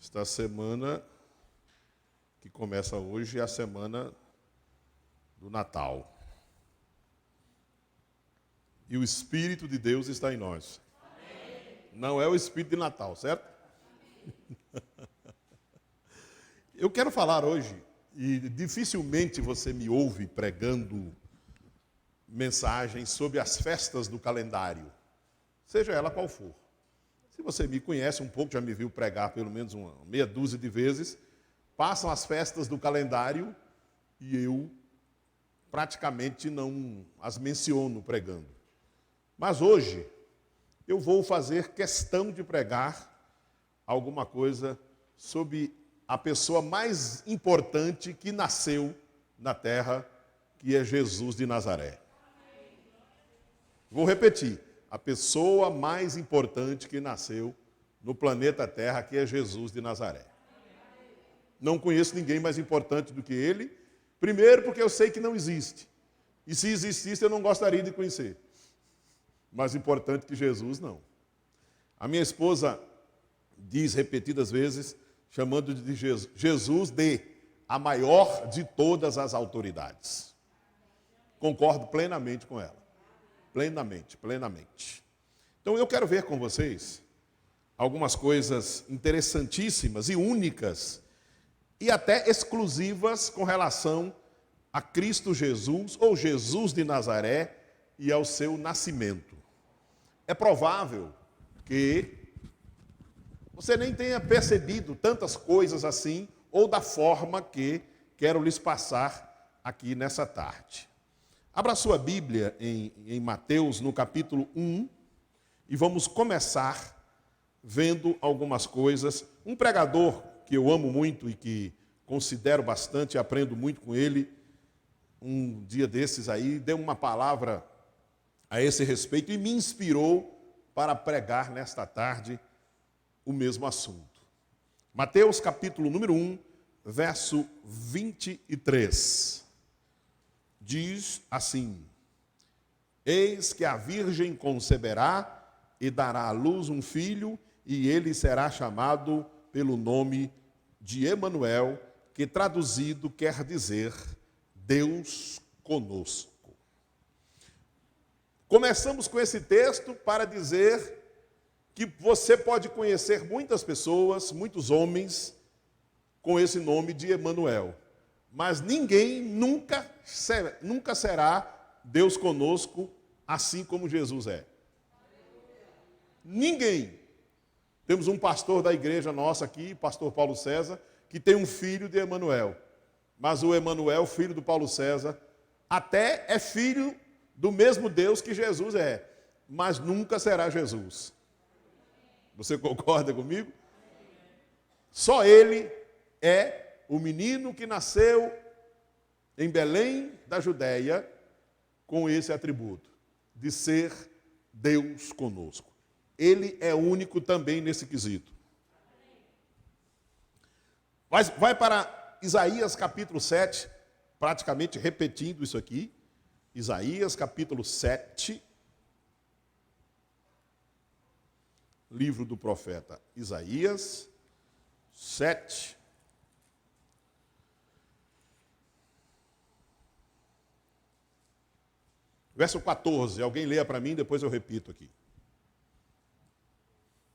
Esta semana que começa hoje é a semana do Natal. E o Espírito de Deus está em nós. Amém. Não é o Espírito de Natal, certo? Eu quero falar hoje, e dificilmente você me ouve pregando mensagens sobre as festas do calendário, seja ela qual for. Se você me conhece um pouco, já me viu pregar pelo menos uma meia dúzia de vezes, passam as festas do calendário e eu praticamente não as menciono pregando. Mas hoje eu vou fazer questão de pregar alguma coisa sobre a pessoa mais importante que nasceu na terra, que é Jesus de Nazaré. Vou repetir. A pessoa mais importante que nasceu no planeta Terra, que é Jesus de Nazaré. Não conheço ninguém mais importante do que ele. Primeiro, porque eu sei que não existe. E se existisse, eu não gostaria de conhecer. Mais importante que Jesus, não. A minha esposa diz repetidas vezes, chamando de Jesus de a maior de todas as autoridades. Concordo plenamente com ela. Plenamente. Então eu quero ver com vocês algumas coisas interessantíssimas e únicas e até exclusivas com relação a Cristo Jesus ou Jesus de Nazaré e ao seu nascimento. É provável que você nem tenha percebido tantas coisas assim ou da forma que quero lhes passar aqui nessa tarde. Abra sua Bíblia em Mateus, no capítulo 1, e vamos começar vendo algumas coisas. Um pregador que eu amo muito e que considero bastante, aprendo muito com ele, um dia desses aí, deu uma palavra a esse respeito e me inspirou para pregar nesta tarde o mesmo assunto. Mateus, capítulo número 1, verso 23. Diz assim: eis que a virgem conceberá e dará à luz um filho, e ele será chamado pelo nome de Emanuel, que traduzido quer dizer Deus conosco. Começamos com esse texto para dizer que você pode conhecer muitas pessoas, muitos homens, com esse nome de Emanuel. Mas ninguém nunca será Deus conosco, assim como Jesus é. Ninguém. Temos um pastor da igreja nossa aqui, pastor Paulo César, que tem um filho de Emanuel. Mas o Emanuel, filho do Paulo César, até é filho do mesmo Deus que Jesus é, mas nunca será Jesus. Você concorda comigo? Só ele é o menino que nasceu em Belém da Judéia com esse atributo, de ser Deus conosco. Ele é único também nesse quesito. Vai para Isaías capítulo 7, praticamente repetindo isso aqui. Isaías capítulo 7, livro do profeta Isaías 7. Verso 14, alguém leia para mim, depois eu repito aqui.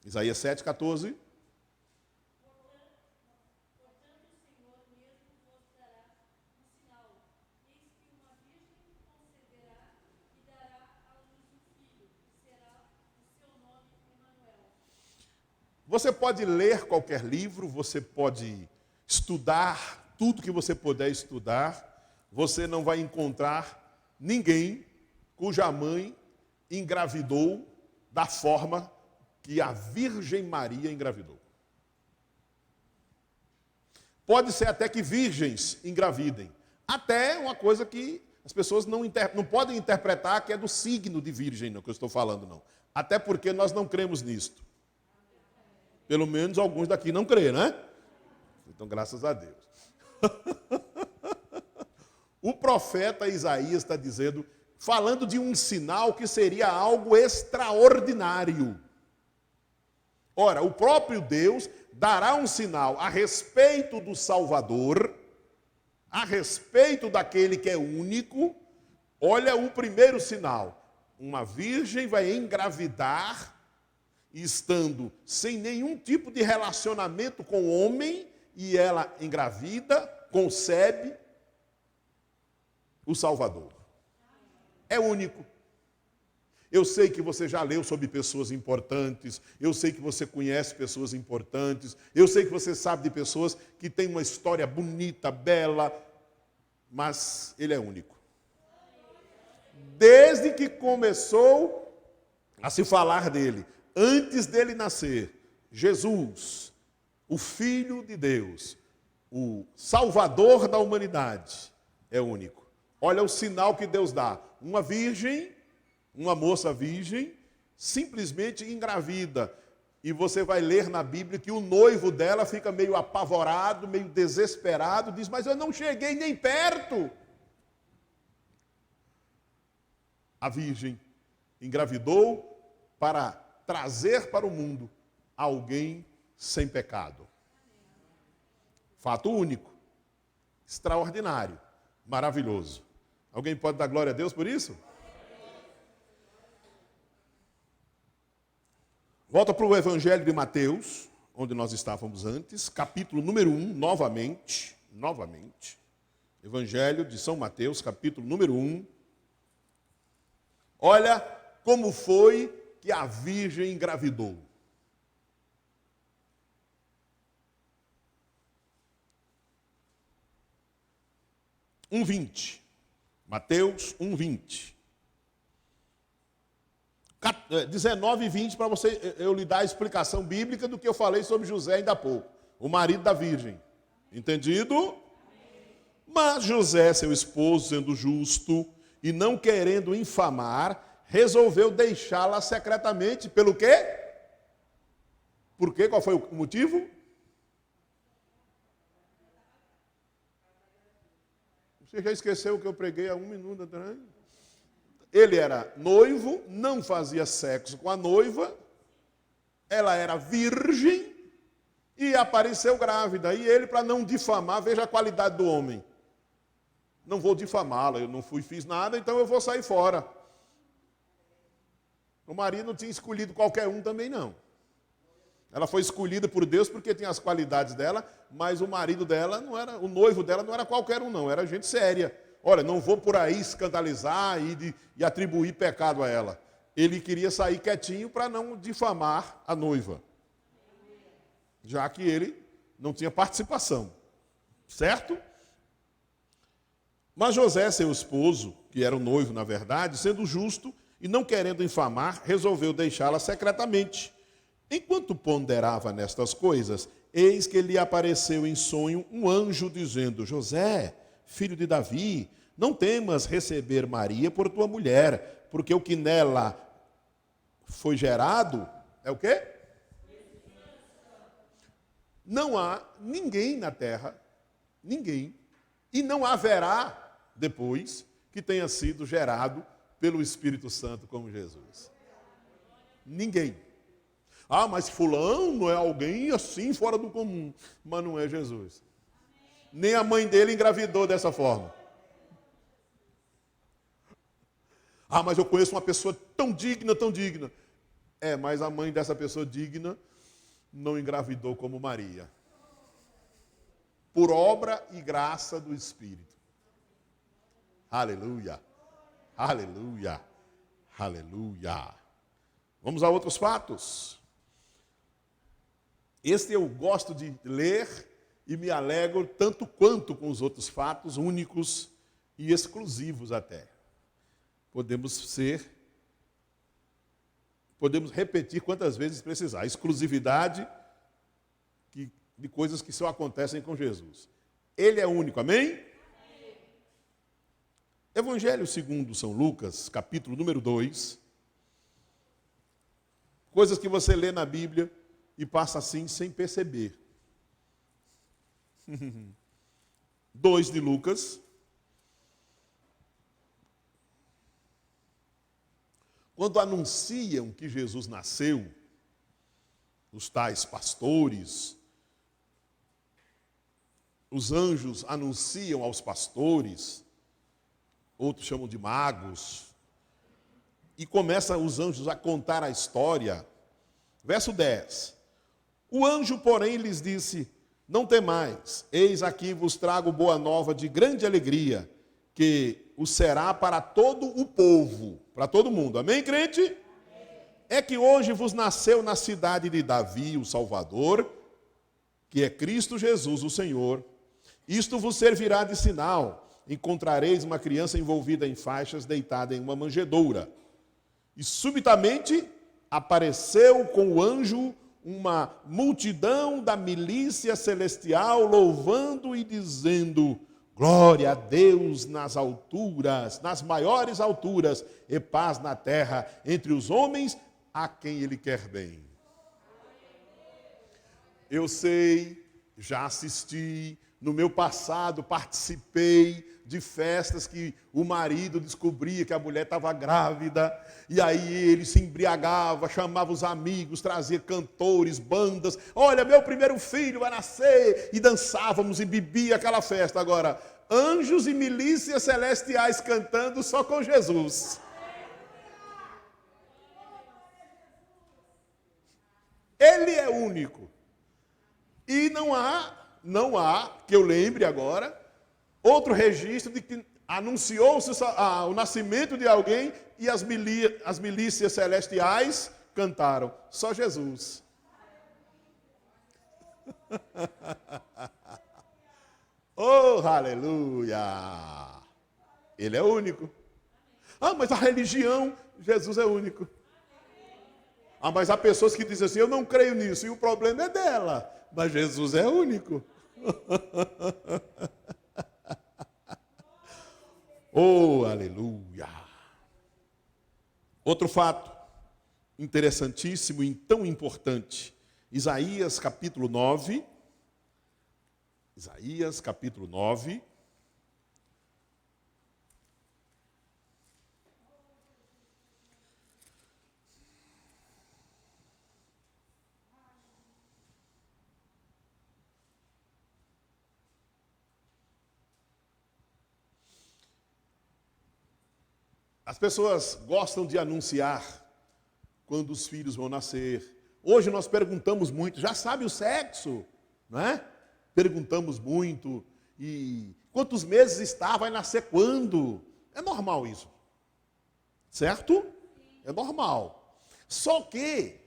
Isaías 7, 14. Portanto, o Senhor mesmo vos dará um sinal. Eis que uma virgem conceberá e dará à luz um filho, e será o seu nome Emanuel. Você pode ler qualquer livro, você pode estudar tudo que você puder estudar, você não vai encontrar ninguém cuja mãe engravidou da forma que a Virgem Maria engravidou. Pode ser até que virgens engravidem. Até uma coisa que as pessoas não podem interpretar que é do signo de virgem, não, que eu estou falando, não. Até porque nós não cremos nisto. Pelo menos alguns daqui não crêem, né? Então, graças a Deus. O profeta Isaías está dizendo, falando de um sinal que seria algo extraordinário. Ora, o próprio Deus dará um sinal a respeito do Salvador, a respeito daquele que é único. Olha o primeiro sinal. Uma virgem vai engravidar, estando sem nenhum tipo de relacionamento com o homem, e ela engravida, concebe o Salvador. É único. Eu sei que você já leu sobre pessoas importantes, eu sei que você conhece pessoas importantes, eu sei que você sabe de pessoas que têm uma história bonita, bela, mas ele é único. Desde que começou a se falar dele, antes dele nascer, Jesus, o Filho de Deus, o Salvador da humanidade, é único. Olha o sinal que Deus dá. Uma virgem, uma moça virgem, simplesmente engravida. E você vai ler na Bíblia que o noivo dela fica meio apavorado, meio desesperado, diz, mas eu não cheguei nem perto. A virgem engravidou para trazer para o mundo alguém sem pecado. Fato único, extraordinário, maravilhoso. Alguém pode dar glória a Deus por isso? Volta para o Evangelho de Mateus, onde nós estávamos antes, capítulo número 1, novamente. Evangelho de São Mateus, capítulo número 1. Olha como foi que a virgem engravidou. Mateus 1:20. 19 e 20 para eu lhe dar a explicação bíblica do que eu falei sobre José ainda há pouco, o marido da virgem. Entendido? Mas José, seu esposo, sendo justo e não querendo infamar, resolveu deixá-la secretamente. Pelo quê? Por quê? Qual foi o motivo? Você já esqueceu o que eu preguei há 1 minuto atrás? Ele era noivo, não fazia sexo com a noiva, ela era virgem e apareceu grávida. E ele, para não difamar, veja a qualidade do homem. Não vou difamá-la, eu não fiz nada, então eu vou sair fora. O marido não tinha escolhido qualquer um também, não. Ela foi escolhida por Deus porque tinha as qualidades dela, mas o marido dela não era, o noivo dela não era qualquer um, não, era gente séria. Olha, não vou por aí escandalizar e atribuir pecado a ela. Ele queria sair quietinho para não difamar a noiva, já que ele não tinha participação, certo? Mas José, seu esposo, que era o noivo na verdade, sendo justo e não querendo infamar, resolveu deixá-la secretamente. Enquanto ponderava nestas coisas, eis que lhe apareceu em sonho um anjo dizendo, José, filho de Davi, não temas receber Maria por tua mulher, porque o que nela foi gerado é o quê? Não há ninguém na terra, ninguém, e não haverá depois que tenha sido gerado pelo Espírito Santo como Jesus. Ninguém. Ah, mas fulano é alguém assim fora do comum, mas não é Jesus. Nem a mãe dele engravidou dessa forma. Ah, mas eu conheço uma pessoa tão digna, tão digna. É, mas a mãe dessa pessoa digna não engravidou como Maria. Por obra e graça do Espírito. Aleluia. Aleluia. Aleluia. Vamos a outros fatos. Este eu gosto de ler e me alegro tanto quanto com os outros fatos, únicos e exclusivos até. Podemos repetir quantas vezes precisar. Exclusividade de coisas que só acontecem com Jesus. Ele é único, amém? Amém. Evangelho segundo São Lucas, capítulo número 2. Coisas que você lê na Bíblia e passa assim sem perceber. 2 de Lucas. Quando anunciam que Jesus nasceu, os tais pastores, os anjos anunciam aos pastores, outros chamam de magos, e começam os anjos a contar a história. Verso 10. O anjo, porém, lhes disse: não temais, eis aqui vos trago boa nova de grande alegria, que o será para todo o povo, para todo mundo. Amém, crente? Amém. É que hoje vos nasceu na cidade de Davi o Salvador, que é Cristo Jesus, o Senhor. Isto vos servirá de sinal: encontrareis uma criança envolvida em faixas, deitada em uma manjedoura. E subitamente apareceu com o anjo uma multidão da milícia celestial, louvando e dizendo: glória a Deus nas alturas, nas maiores alturas, e paz na terra entre os homens a quem Ele quer bem. Eu sei, já assisti, no meu passado participei de festas que o marido descobria que a mulher estava grávida, e aí ele se embriagava, chamava os amigos, trazia cantores, bandas, olha, meu primeiro filho vai nascer, e dançávamos e bebia aquela festa. Agora, anjos e milícias celestiais cantando só com Jesus. Ele é único. E não há, que eu lembre agora, outro registro de que anunciou-se o nascimento de alguém e as milícias celestiais cantaram. Só Jesus. Oh, aleluia! Ele é único. Ah, mas a religião, Jesus é único. Ah, mas há pessoas que dizem assim: eu não creio nisso, e o problema é dela. Mas Jesus é único. Oh, aleluia. Outro fato interessantíssimo e tão importante. Isaías capítulo 9. Isaías capítulo 9. As pessoas gostam de anunciar quando os filhos vão nascer. Hoje nós perguntamos muito: já sabe o sexo? Não é? Perguntamos muito. E quantos meses está? Vai nascer quando? É normal isso. Certo? É normal. Só que,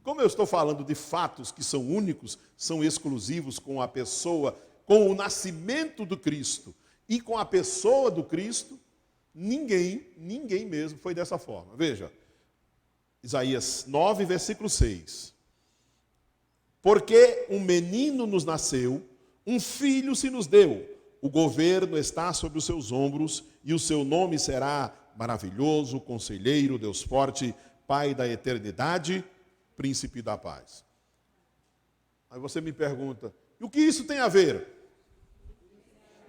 como eu estou falando de fatos que são únicos, são exclusivos com a pessoa, com o nascimento do Cristo e com a pessoa do Cristo, ninguém mesmo foi dessa forma. Veja, Isaías 9, versículo 6. Porque um menino nos nasceu, um filho se nos deu, o governo está sobre os seus ombros, e o seu nome será Maravilhoso, Conselheiro, Deus Forte, Pai da Eternidade, Príncipe da Paz. Aí você me pergunta: e o que isso tem a ver?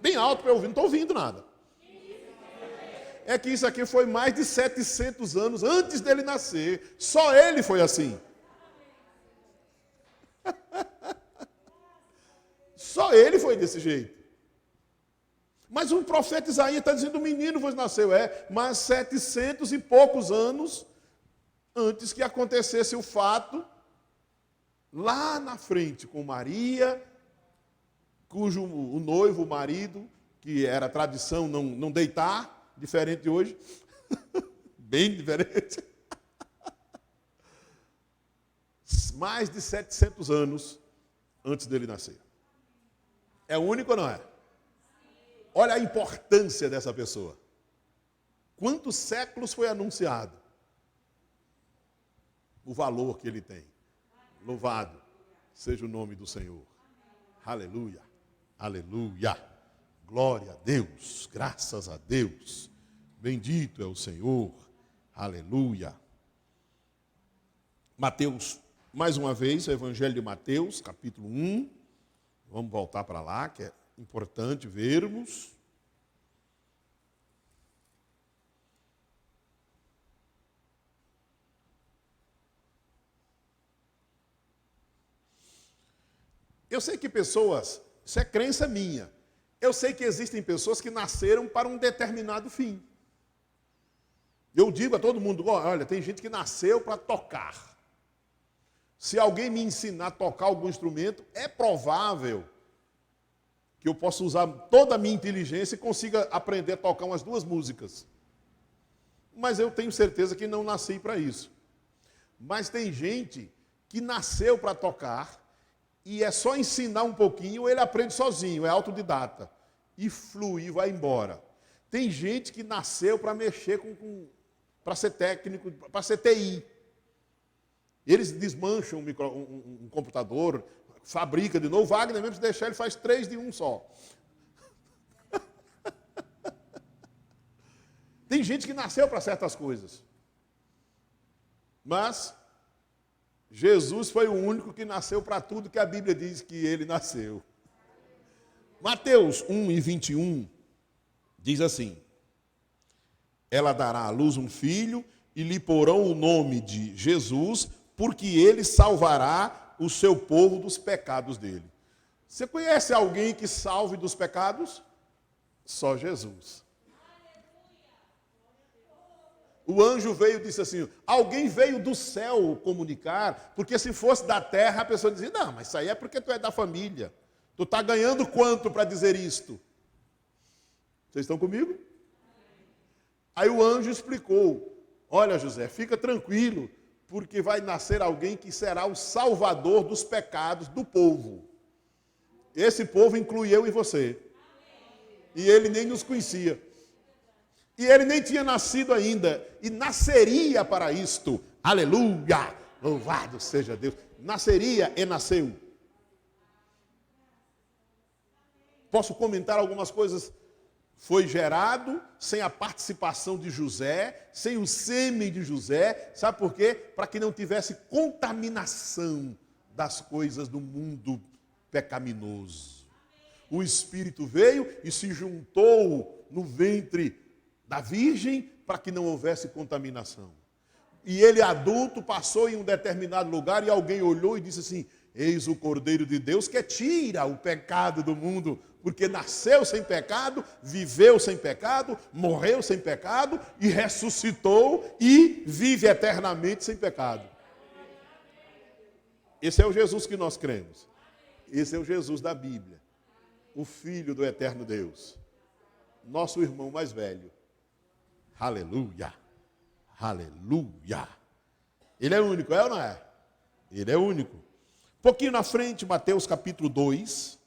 Bem alto para eu ouvir, não estou ouvindo nada. É que isso aqui foi mais de 700 anos antes dele nascer. Só ele foi assim. Só ele foi desse jeito. Mas o profeta Isaías está dizendo: o menino vos nasceu. Mas 700 e poucos anos antes que acontecesse o fato, lá na frente com Maria, cujo o noivo, o marido, que era tradição não deitar, diferente de hoje, bem diferente. Mais de 700 anos antes dele nascer. É único ou não é? Olha a importância dessa pessoa. Quantos séculos foi anunciado? O valor que ele tem. Louvado seja o nome do Senhor. Aleluia, aleluia. Glória a Deus, graças a Deus. Bendito é o Senhor. Aleluia. Mateus, mais uma vez, o Evangelho de Mateus, capítulo 1. Vamos voltar para lá, que é importante vermos. Eu sei que pessoas Isso é crença minha. Eu sei que existem pessoas que nasceram para um determinado fim. Eu digo a todo mundo, olha, tem gente que nasceu para tocar. Se alguém me ensinar a tocar algum instrumento, é provável que eu possa usar toda a minha inteligência e consiga aprender a tocar umas 2 músicas. Mas eu tenho certeza que não nasci para isso. Mas tem gente que nasceu para tocar e é só ensinar um pouquinho, ele aprende sozinho, é autodidata. E flui, vai embora. Tem gente que nasceu para mexer para ser técnico, para ser TI. Eles desmancham um computador, fabrica de novo. Wagner, mesmo se deixar, ele faz 3 de um só. Tem gente que nasceu para certas coisas. Mas Jesus foi o único que nasceu para tudo que a Bíblia diz que ele nasceu. Mateus 1:21 diz assim: ela dará à luz um filho e lhe porão o nome de Jesus, porque ele salvará o seu povo dos pecados dele. Você conhece alguém que salve dos pecados? Só Jesus. O anjo veio e disse assim, alguém veio do céu comunicar, porque se fosse da terra, a pessoa dizia, não, mas isso aí é porque tu é da família. Tu está ganhando quanto para dizer isto? Vocês estão comigo? Aí o anjo explicou, olha José, fica tranquilo, porque vai nascer alguém que será o salvador dos pecados do povo. Esse povo inclui eu e você. E ele nem nos conhecia. E ele nem tinha nascido ainda. E nasceria para isto. Aleluia! Louvado seja Deus. Nasceria e nasceu. Posso comentar algumas coisas? Foi gerado sem a participação de José, sem o sêmen de José. Sabe por quê? Para que não tivesse contaminação das coisas do mundo pecaminoso. O Espírito veio e se juntou no ventre da Virgem para que não houvesse contaminação. E ele, adulto, passou em um determinado lugar e alguém olhou e disse assim, eis o Cordeiro de Deus que tira o pecado do mundo, porque nasceu sem pecado, viveu sem pecado, morreu sem pecado e ressuscitou e vive eternamente sem pecado. Esse é o Jesus que nós cremos. Esse é o Jesus da Bíblia. O Filho do eterno Deus. Nosso irmão mais velho. Aleluia. Aleluia. Ele é único, é ou não é? Ele é único. Um pouquinho na frente, Mateus capítulo 2.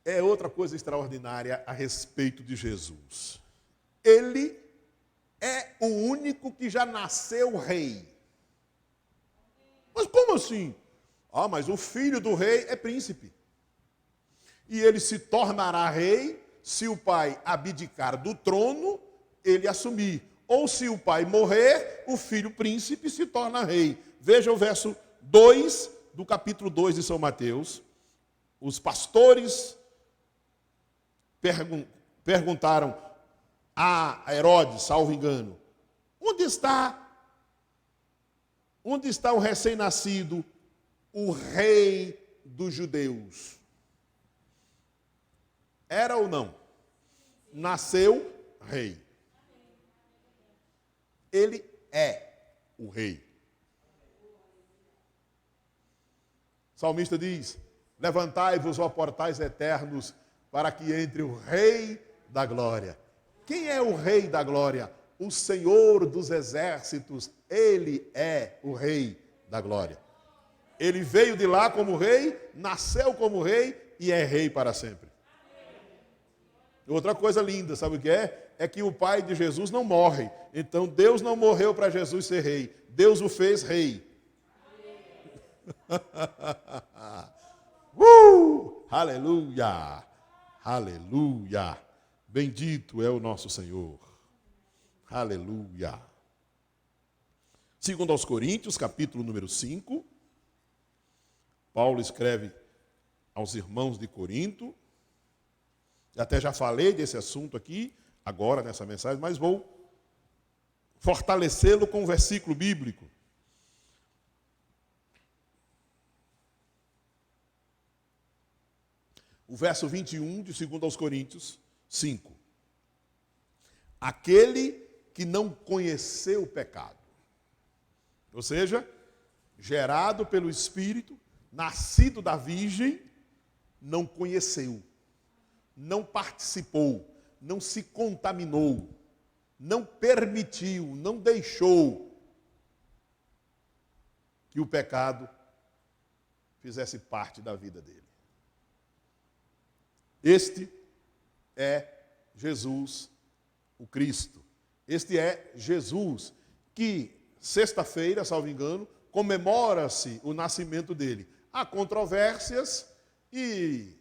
É outra coisa extraordinária a respeito de Jesus. Ele é o único que já nasceu rei. Mas como assim? Ah, mas o filho do rei é príncipe. E ele se tornará rei se o pai abdicar do trono, ele assumir. Ou se o pai morrer, o filho príncipe se torna rei. Veja o verso 2 do capítulo 2 de São Mateus. Os pastores perguntaram a Herodes, salvo engano, onde está o recém-nascido, o rei dos judeus? Era ou não? Nasceu rei. Ele é o rei. O salmista diz, levantai-vos, ó portais eternos, para que entre o rei da glória. Quem é o rei da glória? O Senhor dos exércitos. Ele é o rei da glória. Ele veio de lá como rei, nasceu como rei e é rei para sempre. Outra coisa linda, sabe o que é? É que o pai de Jesus não morre. Então Deus não morreu para Jesus ser rei. Deus o fez rei. Aleluia! Aleluia! Bendito é o nosso Senhor. Aleluia! Segundo aos Coríntios, capítulo número 5, Paulo escreve aos irmãos de Corinto. Até já falei desse assunto aqui, agora nessa mensagem, mas vou fortalecê-lo com um versículo bíblico. O verso 21 de 2 aos Coríntios 5. Aquele que não conheceu o pecado, ou seja, gerado pelo Espírito, nascido da Virgem, não conheceu, não participou, não se contaminou, não permitiu, não deixou que o pecado fizesse parte da vida dele. Este é Jesus, o Cristo. Este é Jesus, que sexta-feira, salvo engano, comemora-se o nascimento dele. Há controvérsias e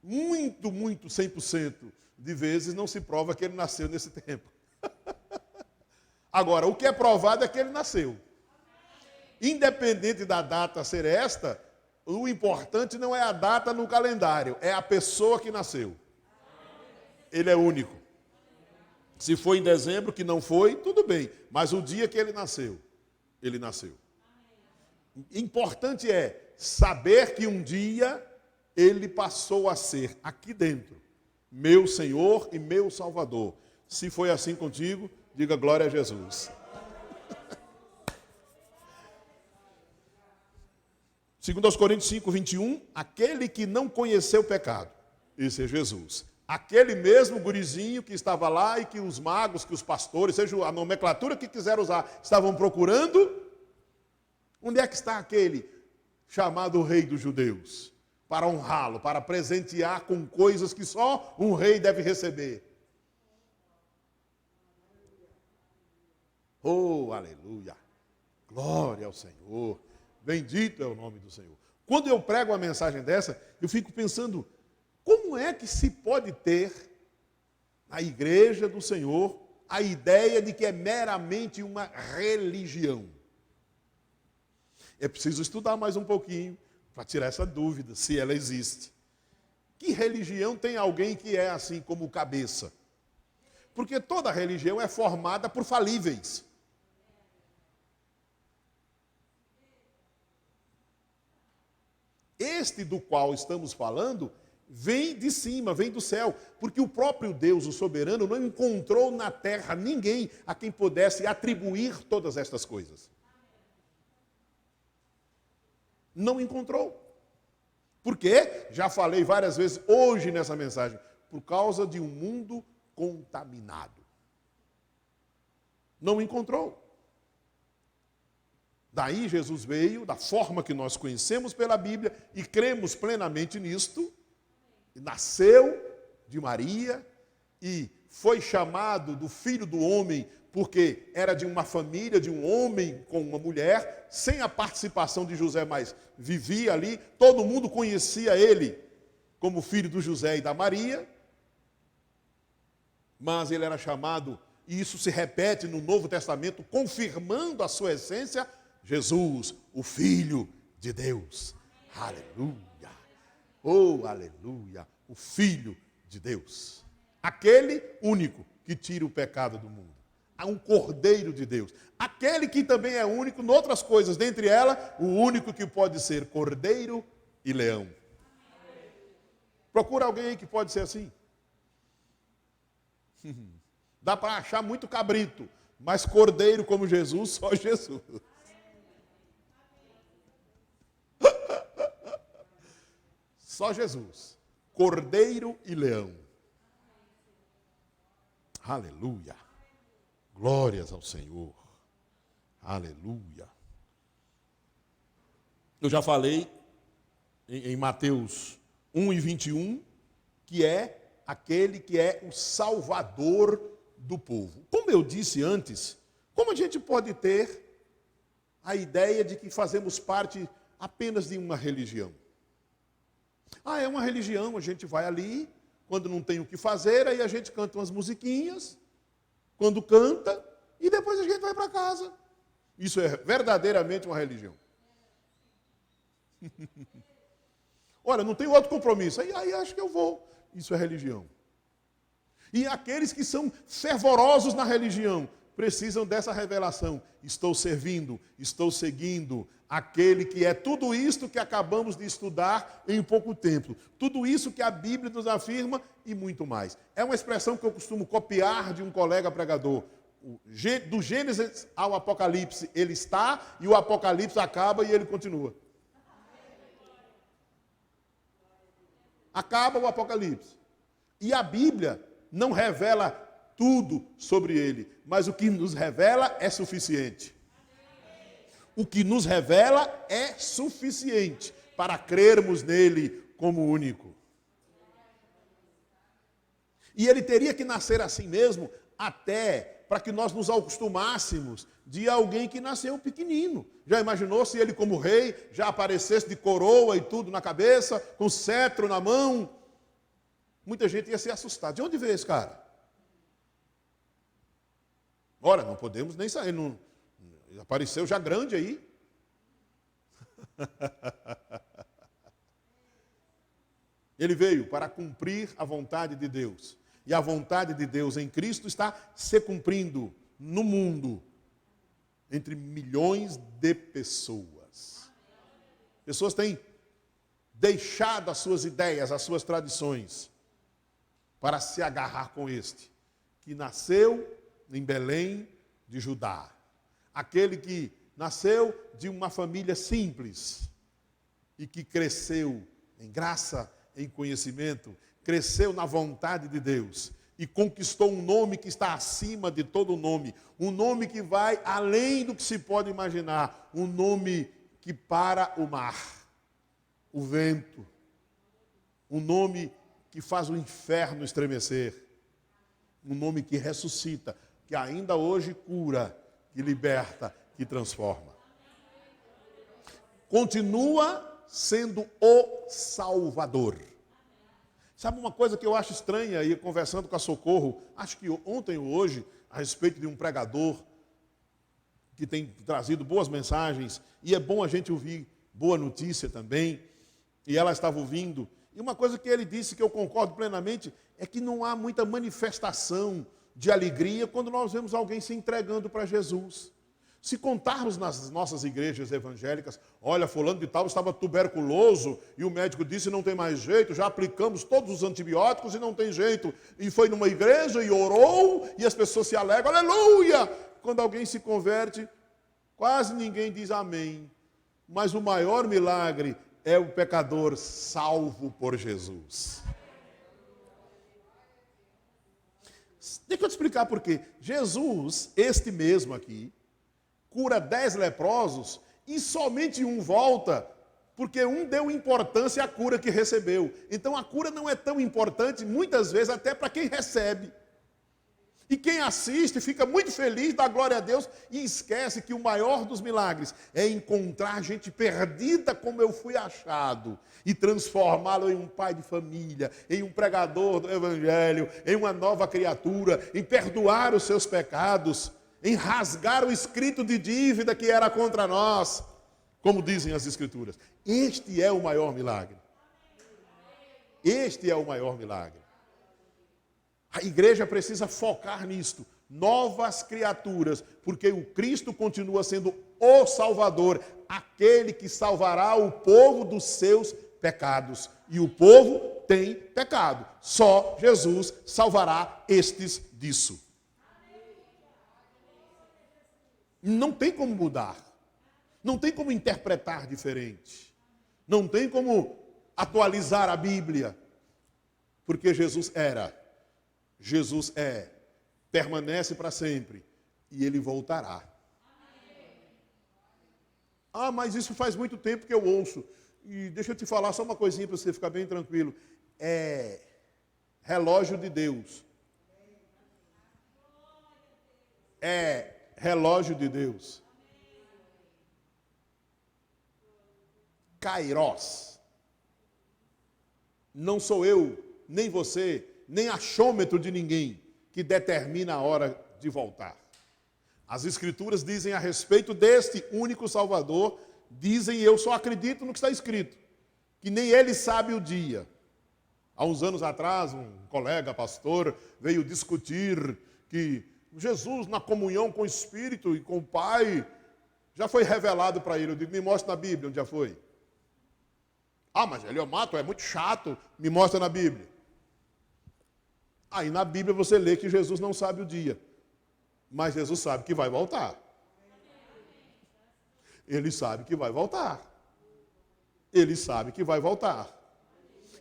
muito, 100% de vezes não se prova que ele nasceu nesse tempo. Agora, o que é provado é que ele nasceu. Independente da data ser esta, o importante não é a data no calendário, é a pessoa que nasceu. Ele é único. Se foi em dezembro, que não foi, tudo bem. Mas o dia que ele nasceu, ele nasceu. Importante é saber que um dia ele passou a ser, aqui dentro, meu Senhor e meu Salvador. Se foi assim contigo, diga glória a Jesus. 2 Coríntios 5, 21, aquele que não conheceu o pecado, esse é Jesus. Aquele mesmo gurizinho que estava lá e que os magos, que os pastores, seja a nomenclatura que quiser usar, estavam procurando. Onde é que está aquele chamado Rei dos Judeus? Para honrá-lo, para presentear com coisas que só um rei deve receber. Oh, aleluia! Glória ao Senhor! Bendito é o nome do Senhor. Quando eu prego uma mensagem dessa, eu fico pensando, como é que se pode ter na igreja do Senhor a ideia de que é meramente uma religião? É preciso estudar mais um pouquinho para tirar essa dúvida, se ela existe. Que religião tem alguém que é assim como cabeça? Porque toda religião é formada por falíveis. Este do qual estamos falando vem de cima, vem do céu, porque o próprio Deus, o soberano, não encontrou na terra ninguém a quem pudesse atribuir todas estas coisas. Não encontrou. Por quê? Já falei várias vezes hoje nessa mensagem, por causa de um mundo contaminado. Não encontrou. Daí Jesus veio, da forma que nós conhecemos pela Bíblia, e cremos plenamente nisto, e nasceu de Maria, e foi chamado do Filho do Homem, porque era de uma família, de um homem com uma mulher, sem a participação de José, mas vivia ali, todo mundo conhecia ele como filho do José e da Maria, mas ele era chamado, e isso se repete no Novo Testamento, confirmando a sua essência, Jesus, o Filho de Deus. Aleluia. Oh, aleluia. O Filho de Deus. Aquele único que tira o pecado do mundo. Há um Cordeiro de Deus. Aquele que também é único, em outras coisas, dentre elas, o único que pode ser Cordeiro e Leão. Procura alguém aí que pode ser assim. Dá para achar muito cabrito, mas Cordeiro como Jesus, só Jesus. Só Jesus, Cordeiro e Leão. Aleluia. Glórias ao Senhor. Aleluia. Eu já falei em Mateus 1 e 21, que é aquele que é o Salvador do povo. Como eu disse antes, como a gente pode ter a ideia de que fazemos parte apenas de uma religião? Ah, é uma religião, a gente vai ali, quando não tem o que fazer, aí a gente canta umas musiquinhas, quando canta, e depois a gente vai para casa. Isso é verdadeiramente uma religião. Olha, não tem outro compromisso, aí acho que eu vou. Isso é religião. E aqueles que são fervorosos na religião, precisam dessa revelação. Estou servindo, estou seguindo aquele que é tudo isto que acabamos de estudar em pouco tempo. Tudo isso que a Bíblia nos afirma e muito mais. É uma expressão que eu costumo copiar de um colega pregador. Do Gênesis ao Apocalipse ele está, e o Apocalipse acaba e ele continua. Acaba o Apocalipse. E a Bíblia não revela tudo sobre ele, mas o que nos revela é suficiente. O que nos revela é suficiente para crermos nele como único. E ele teria que nascer assim mesmo, até para que nós nos acostumássemos de alguém que nasceu pequenino. Já imaginou se ele como rei já aparecesse de coroa e tudo na cabeça, com cetro na mão? Muita gente ia se assustar. De onde veio esse cara? Ora, não podemos nem sair. Não, apareceu já grande aí. Ele veio para cumprir a vontade de Deus. E a vontade de Deus em Cristo está se cumprindo no mundo, entre milhões de pessoas. Pessoas têm deixado as suas ideias, as suas tradições, para se agarrar com este, que nasceu em Belém de Judá. Aquele que nasceu de uma família simples e que cresceu em graça, em conhecimento, cresceu na vontade de Deus e conquistou um nome que está acima de todo nome, um nome que vai além do que se pode imaginar, um nome que para o mar, o vento, um nome que faz o inferno estremecer, um nome que ressuscita, que ainda hoje cura, que liberta, que transforma. Continua sendo o Salvador. Sabe uma coisa que eu acho estranha, aí conversando com a Socorro, acho que ontem ou hoje, a respeito de um pregador que tem trazido boas mensagens, e é bom a gente ouvir boa notícia também, e ela estava ouvindo, e uma coisa que ele disse que eu concordo plenamente, é que não há muita manifestação de alegria quando nós vemos alguém se entregando para Jesus. Se contarmos nas nossas igrejas evangélicas, olha, fulano de tal estava tuberculoso e o médico disse não tem mais jeito, já aplicamos todos os antibióticos e não tem jeito. E foi numa igreja e orou e as pessoas se alegram, aleluia! Quando alguém se converte, quase ninguém diz amém. Mas o maior milagre é o pecador salvo por Jesus. Deixa eu te explicar por quê. Jesus, este mesmo aqui, cura 10 leprosos e somente um volta, porque um deu importância à cura que recebeu. Então a cura não é tão importante, muitas vezes, até para quem recebe. E quem assiste fica muito feliz, dá glória a Deus e esquece que o maior dos milagres é encontrar gente perdida como eu fui achado e transformá-lo em um pai de família, em um pregador do evangelho, em uma nova criatura, em perdoar os seus pecados, em rasgar o escrito de dívida que era contra nós, como dizem as Escrituras. Este é o maior milagre. Este é o maior milagre. A igreja precisa focar nisto. Novas criaturas, porque o Cristo continua sendo o Salvador, aquele que salvará o povo dos seus pecados. E o povo tem pecado. Só Jesus salvará estes disso. Não tem como mudar. Não tem como interpretar diferente. Não tem como atualizar a Bíblia. Porque Jesus era, Jesus é, permanece para sempre e ele voltará. Ah, mas isso faz muito tempo que eu ouço. E deixa eu te falar só uma coisinha para você ficar bem tranquilo. É relógio de Deus. É relógio de Deus. Kairos. Não sou eu, nem você, nem achômetro de ninguém que determina a hora de voltar. As Escrituras dizem a respeito deste único Salvador, dizem, eu só acredito no que está escrito, que nem ele sabe o dia. Há uns anos atrás, um colega pastor veio discutir que Jesus, na comunhão com o Espírito e com o Pai, já foi revelado para ele. Eu digo, me mostra na Bíblia onde já foi. Ah, mas Heliomato é muito chato. Me mostra na Bíblia. Aí na Bíblia você lê que Jesus não sabe o dia. Mas Jesus sabe que vai voltar. Ele sabe que vai voltar. Ele sabe que vai voltar.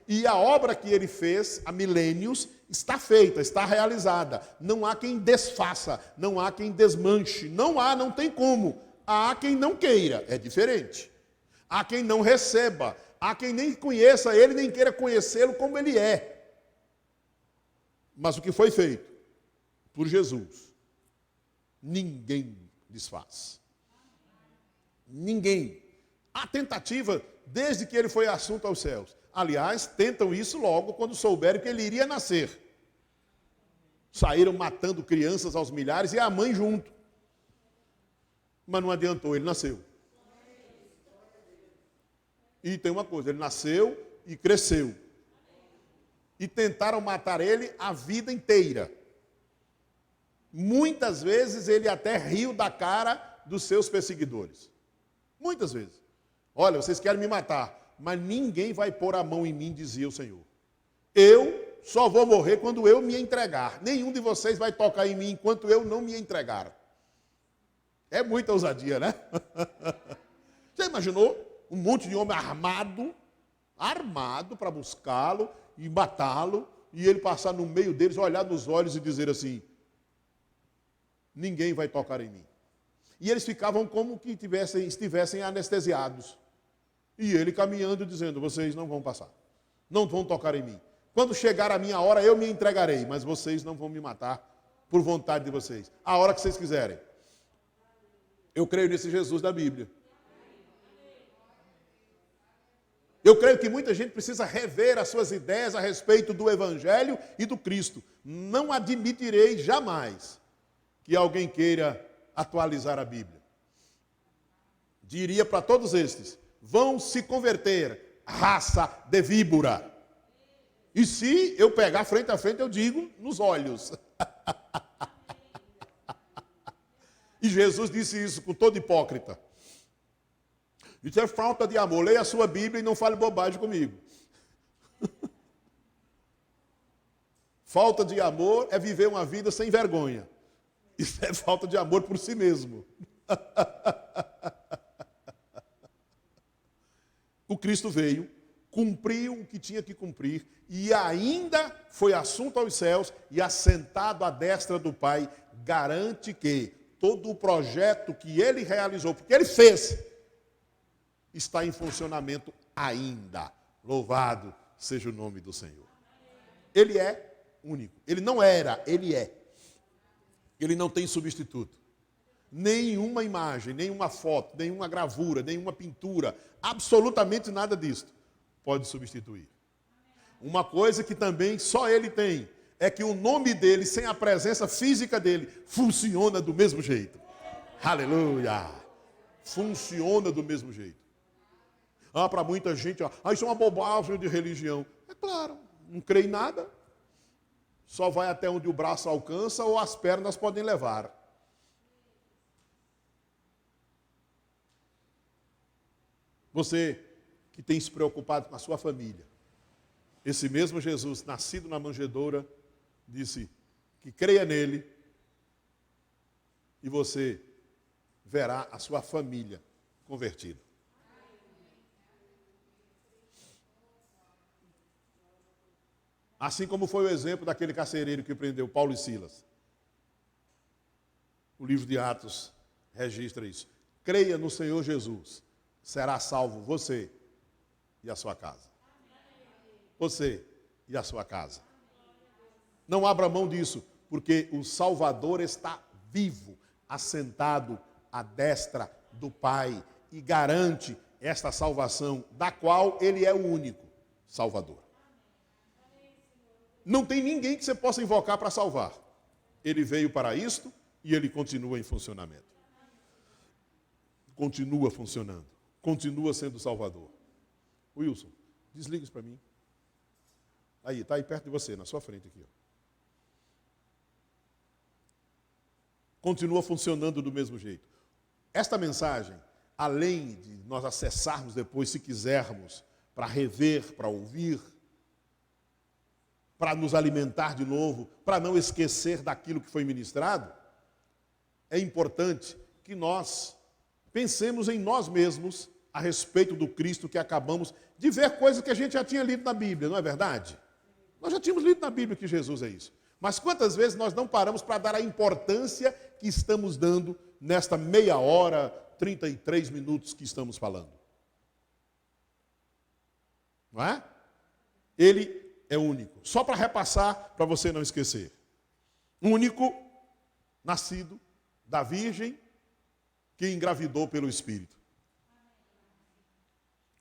E a obra que ele fez há milênios está feita, está realizada. Não há quem desfaça, não há quem desmanche. Não tem como. Há quem não queira, é diferente. Há quem não receba. Há quem nem conheça ele, nem queira conhecê-lo como ele é. Mas o que foi feito por Jesus, ninguém desfaz. Ninguém. Há tentativa desde que ele foi assunto aos céus. Aliás, tentam isso logo quando souberam que ele iria nascer. Saíram matando crianças aos milhares e a mãe junto. Mas não adiantou, ele nasceu. E tem uma coisa, ele nasceu e cresceu. E tentaram matar ele a vida inteira. Muitas vezes ele até riu da cara dos seus perseguidores. Muitas vezes. Olha, vocês querem me matar, mas ninguém vai pôr a mão em mim, dizia o Senhor. Eu só vou morrer quando eu me entregar. Nenhum de vocês vai tocar em mim enquanto eu não me entregar. É muita ousadia, né? Você imaginou um monte de homem armado para buscá-lo e matá-lo, e ele passar no meio deles, olhar nos olhos e dizer assim, ninguém vai tocar em mim. E eles ficavam como que estivessem anestesiados. E ele caminhando dizendo, vocês não vão passar, não vão tocar em mim. Quando chegar a minha hora, eu me entregarei, mas vocês não vão me matar por vontade de vocês. A hora que vocês quiserem. Eu creio nesse Jesus da Bíblia. Eu creio que muita gente precisa rever as suas ideias a respeito do Evangelho e do Cristo. Não admitirei jamais que alguém queira atualizar a Bíblia. Diria para todos estes, vão se converter, raça de víbora. E se eu pegar frente a frente, eu digo nos olhos. E Jesus disse isso com todo hipócrita. Isso é falta de amor. Leia a sua Bíblia e não fale bobagem comigo. Falta de amor é viver uma vida sem vergonha. Isso é falta de amor por si mesmo. O Cristo veio, cumpriu o que tinha que cumprir e ainda foi assunto aos céus e assentado à destra do Pai, garante que todo o projeto que ele realizou, porque ele fez, está em funcionamento ainda. Louvado seja o nome do Senhor. Ele é único. Ele não era, ele é. Ele não tem substituto. Nenhuma imagem, nenhuma foto, nenhuma gravura, nenhuma pintura, absolutamente nada disso pode substituir. Uma coisa que também só ele tem, é que o nome dele, sem a presença física dele, funciona do mesmo jeito. Aleluia! Funciona do mesmo jeito. Ah, para muita gente, isso é uma bobagem de religião. É claro, não crê em nada. Só vai até onde o braço alcança ou as pernas podem levar. Você que tem se preocupado com a sua família, esse mesmo Jesus, nascido na manjedoura, disse que creia nele e você verá a sua família convertida. Assim como foi o exemplo daquele carcereiro que prendeu Paulo e Silas. O livro de Atos registra isso. Creia no Senhor Jesus, será salvo você e a sua casa. Você e a sua casa. Não abra mão disso, porque o Salvador está vivo, assentado à destra do Pai e garante esta salvação, da qual ele é o único Salvador. Não tem ninguém que você possa invocar para salvar. Ele veio para isto e ele continua em funcionamento. Continua funcionando. Continua sendo Salvador. Wilson, desliga isso para mim. Aí, está aí perto de você, na sua frente aqui. Ó. continua funcionando do mesmo jeito. Esta mensagem, além de nós acessarmos depois, se quisermos, para rever, para ouvir, para nos alimentar de novo, para não esquecer daquilo que foi ministrado, é importante que nós pensemos em nós mesmos a respeito do Cristo que acabamos de ver, coisas que a gente já tinha lido na Bíblia, não é verdade? Nós já tínhamos lido na Bíblia que Jesus é isso. Mas quantas vezes nós não paramos para dar a importância que estamos dando nesta meia hora, 33 minutos que estamos falando? Não é? Ele é único. Só para repassar, para você não esquecer. Único, nascido da Virgem, que engravidou pelo Espírito.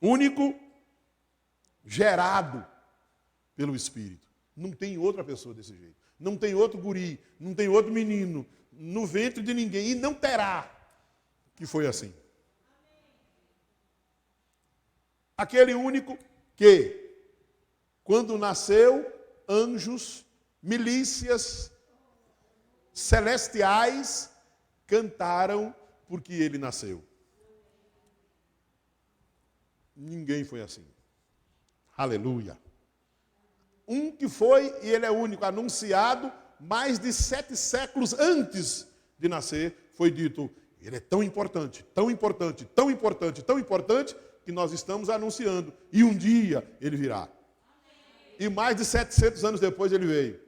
Único, gerado pelo Espírito. Não tem outra pessoa desse jeito. Não tem outro guri, não tem outro menino no ventre de ninguém. E não terá que foi assim. Aquele único que, quando nasceu, anjos, milícias celestiais cantaram porque ele nasceu. Ninguém foi assim. Aleluia. Um que foi, e ele é único, anunciado mais de 7 séculos antes de nascer, foi dito, ele é tão importante, tão importante, tão importante, tão importante, que nós estamos anunciando. E um dia ele virá. E mais de 700 anos depois ele veio.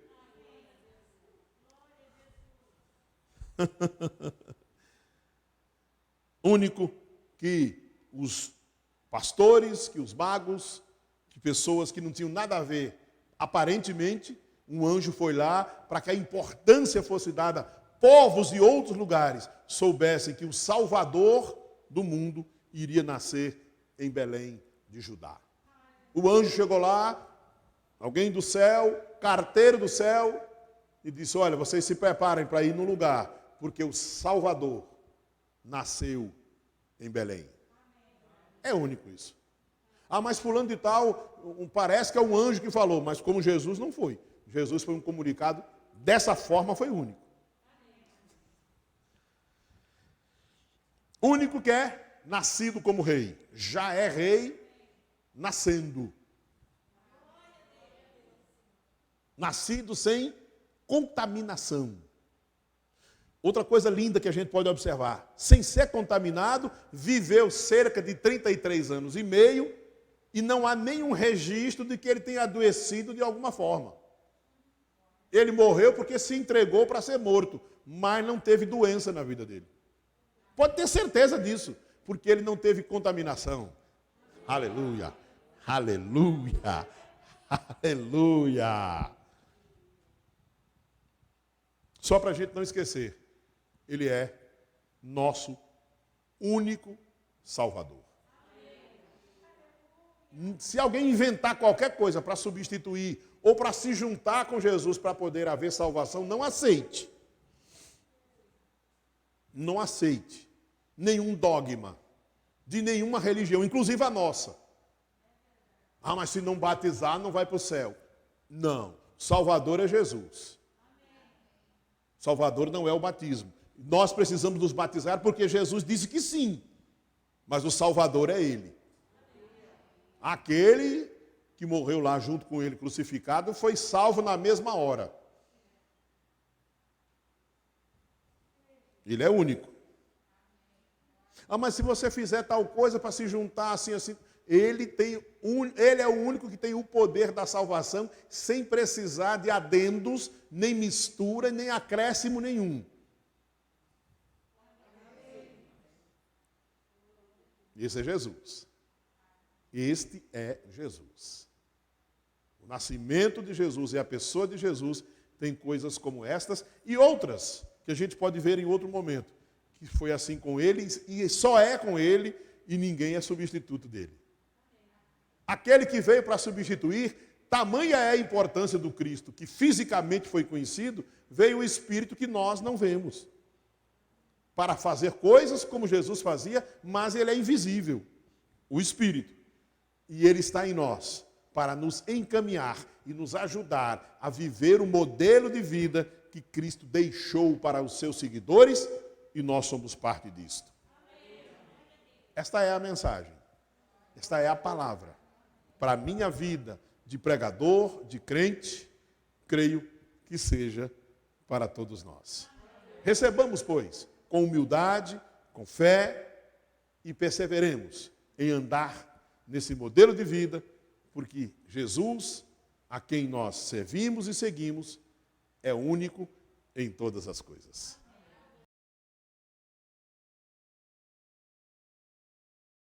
Único que os pastores, que os magos, que pessoas que não tinham nada a ver, aparentemente, um anjo foi lá para que a importância fosse dada, povos de outros lugares soubessem que o Salvador do mundo iria nascer em Belém de Judá. O anjo chegou lá, alguém do céu, carteiro do céu, e disse, olha, vocês se preparem para ir no lugar, porque o Salvador nasceu em Belém. É único isso. Ah, mas fulano de tal, parece que é um anjo que falou, mas como Jesus não foi. Jesus foi um comunicado, dessa forma foi único. Único que é nascido como rei. Já é rei nascendo. Nascido sem contaminação. Outra coisa linda que a gente pode observar. Sem ser contaminado, viveu cerca de 33 anos e meio e não há nenhum registro de que ele tenha adoecido de alguma forma. Ele morreu porque se entregou para ser morto, mas não teve doença na vida dele. Pode ter certeza disso, porque ele não teve contaminação. Aleluia, aleluia, aleluia. Só para a gente não esquecer, ele é nosso único Salvador. Se alguém inventar qualquer coisa para substituir ou para se juntar com Jesus para poder haver salvação, não aceite. Não aceite nenhum dogma de nenhuma religião, inclusive a nossa. Ah, mas se não batizar, não vai para o céu. Não, Salvador é Jesus. Salvador não é o batismo. Nós precisamos nos batizar porque Jesus disse que sim, mas o Salvador é Ele. Aquele que morreu lá junto com Ele crucificado foi salvo na mesma hora. Ele é único. Ah, mas se você fizer tal coisa para se juntar assim, assim, ele é o único que tem o poder da salvação sem precisar de adendos, nem mistura, nem acréscimo nenhum. Esse é Jesus. Este é Jesus. O nascimento de Jesus e a pessoa de Jesus tem coisas como estas e outras que a gente pode ver em outro momento. Que foi assim com ele e só é com ele e ninguém é substituto dele. Aquele que veio para substituir, tamanha é a importância do Cristo, que fisicamente foi conhecido, veio o Espírito que nós não vemos. Para fazer coisas como Jesus fazia, mas ele é invisível. O Espírito. E ele está em nós para nos encaminhar e nos ajudar a viver o modelo de vida que Cristo deixou para os seus seguidores e nós somos parte disto. Esta é a mensagem. Esta é a palavra. Para a minha vida de pregador, de crente, creio que seja para todos nós. Recebamos, pois, com humildade, com fé e perseveremos em andar nesse modelo de vida, porque Jesus, a quem nós servimos e seguimos, é único em todas as coisas.